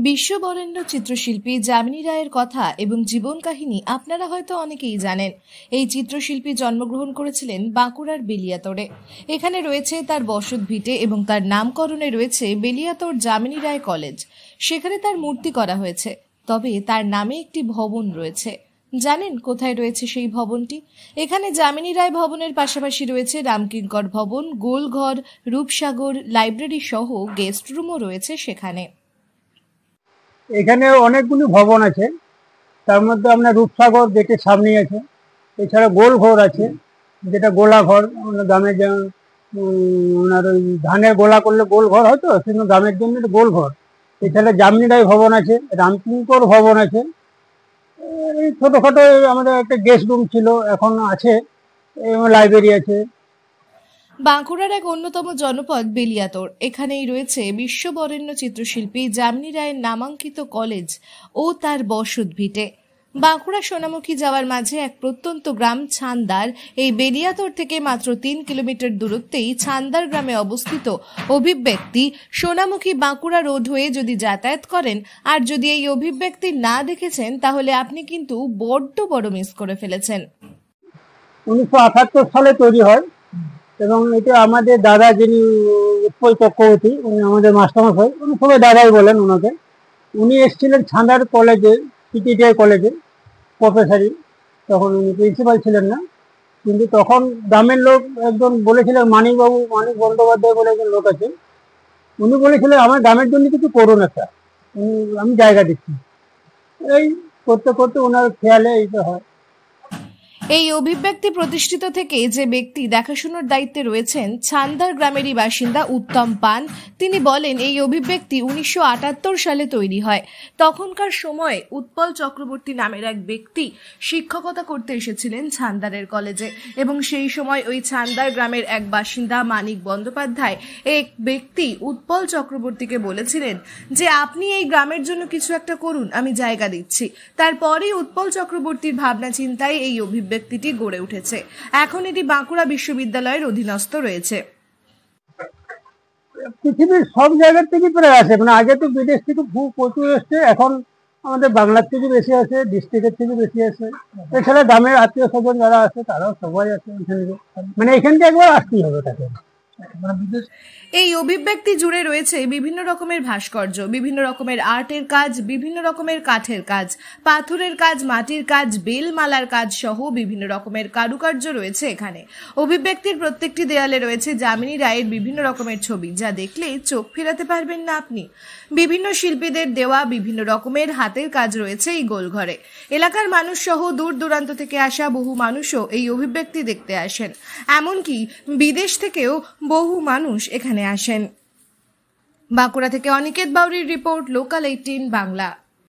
বিশ্ববরেণ্য চিত্রশিল্পী যামিনী রায়ের কথা এবং জীবন কাহিনী আপনারা হয়তো অনেকেই জানেন। এই চিত্রশিল্পী জন্মগ্রহণ করেছিলেন বাঁকুড়ার বেলিয়াতোড়ে। এখানে রয়েছে তার বসতভিটে এবং তার নামকরণে রয়েছে বেলিয়াতোড় যামিনী রায় কলেজ। সেখানে তার মূর্তি করা হয়েছে, তবে তার নামে একটি ভবন রয়েছে। জানেন কোথায় রয়েছে সেই ভবনটি? এখানে যামিনী রায় ভবনের পাশাপাশি রয়েছে রামকিঙ্কর ভবন, গোলঘর, রূপসাগর, লাইব্রেরি সহ গেস্ট রুমও রয়েছে সেখানে। এখানে অনেকগুলি ভবন আছে, তার মধ্যে আপনার রূপসাগর গেটের সামনে আছে। এছাড়া গোলঘর আছে, যেটা গোলাঘর। গ্রামের যেমন ওনার ওই ধানের গোলা করলে গোলঘর হয়তো, কিন্তু গ্রামের জন্য গোলঘর। এছাড়া যামিনী রায় ভবন আছে, রামকিঙ্কর ভবন আছে। এই ছোটখাটো আমাদের একটা গেস্ট রুম ছিল, এখন আছে, এবং লাইব্রেরি আছে। বাঁকুড়ার এক অন্যতম জনপদ বেলিয়াতোড়। এখানেই রয়েছে বিশ্ববরেণ্য চিত্রশিল্পী যামিনী রায়ের নামাঙ্কিত কলেজ ও তার বসতভিটে। বাঁকুড়া সোনামুখী যাওয়ার মাঝে এক প্রত্যন্ত গ্রাম ছান্দার। এই বেলিয়াতোড় থেকে মাত্র 3 কিলোমিটার দূরত্বেই ছান্দার গ্রামে অবস্থিত অভিব্যক্তি সোনামুখী বাঁকুড়া রোড হয়ে যদি যাতায়াত করেন আর যদি এই অভিব্যক্তি না দেখেছেন, তাহলে আপনি কিন্তু বড় মিস করে ফেলেছেন। 1978 সালে তৈরি হয়, এবং এটা আমাদের দাদা, যিনি উৎপল চক্রবর্তী, উনি আমাদের মাস্টারমশাই, উনি সবাই দাদাই বলেন ওনাকে। উনি এসেছিলেন ছান্দার কলেজে, পিটিটিআই কলেজে প্রফেসরি। তখন উনি প্রিন্সিপাল ছিলেন না, কিন্তু তখন গ্রামের লোক একজন বলেছিলেন, মানিক বন্দ্যোপাধ্যায় বলে একজন লোক আছে। উনি বলেছিলেন আমার গ্রামের জন্য কিছু করুন একটা, আমি জায়গা দিচ্ছি। এই করতে করতে ওনার খেয়ালে এইটা হয়। এই অভিব্যক্তি প্রতিষ্ঠিত থেকে যে ব্যক্তি দেখাশোনার দায়িত্বে রয়েছেন, ছান্দার গ্রামেরই বাসিন্দা উত্তম পান, তিনি বলেন এই অভিব্যক্তি 1978 সালে তৈরি হয়। তখনকার সময়ে উৎপল চক্রবর্তী নামের এক ব্যক্তি শিক্ষকতা করতে এসেছিলেন ছান্দারের কলেজে, এবং সেই সময় ওই ছান্দার গ্রামের এক বাসিন্দা মানিক বন্দ্যোপাধ্যায় এক ব্যক্তি উৎপল চক্রবর্তীকে বলেছিলেন যে আপনি এই গ্রামের জন্য কিছু একটা করুন, আমি জায়গা দিচ্ছি। তারপরেই উৎপল চক্রবর্তীর ভাবনা চিন্তায় এই অভিব্যক্তিটি গড়ে উঠেছে। এখন এটি বাঁকুড়া বিশ্ববিদ্যালয়ের অধীনস্থ রয়েছে। পৃথিবীর সব জায়গার থেকে প্রায় আসে, মানে আগে তো বিদেশ থেকে প্রচুর এসছে, এখন আমাদের বাংলার থেকে বেশি আছে, ডিস্ট্রিক্টের থেকে বেশি আছে। এছাড়া গ্রামের আত্মীয় স্বজন যারা আছে তারাও সবাই আছে এখানে, মানে এখান থেকে একবার আসতেই হবে তাকে। এই অভিব্যক্তি জুড়ে রয়েছে বিভিন্ন রকমের ভাস্কর্য, বিভিন্ন রকমের আর্টের কাজ, বিভিন্ন রকমের কাঠের কাজ, পাথরের কাজ, মাটির কাজ, বেলমালার কাজ সহ বিভিন্ন রকমের কারুকার্য রয়েছে এখানে। অভিব্যক্তির প্রত্যেকটি দেয়ালে রয়েছে যামিনী রায়ের বিভিন্ন রকমের ছবি, যা দেখলে চোখ ফেরাতে পারবেন না আপনি। বিভিন্ন শিল্পীদের দেওয়া বিভিন্ন রকমের হাতের কাজ রয়েছে এই গোলঘরে। এলাকার মানুষ সহ দূর দূরান্ত থেকে আসা বহু মানুষও এই অভিব্যক্তি দেখতে আসেন। এমনকি বিদেশ থেকেও বহু মানুষ এখানে আসেন। বাঁকুড়া থেকে অনিকেত বাউরির রিপোর্ট, লোকাল 18 বাংলা।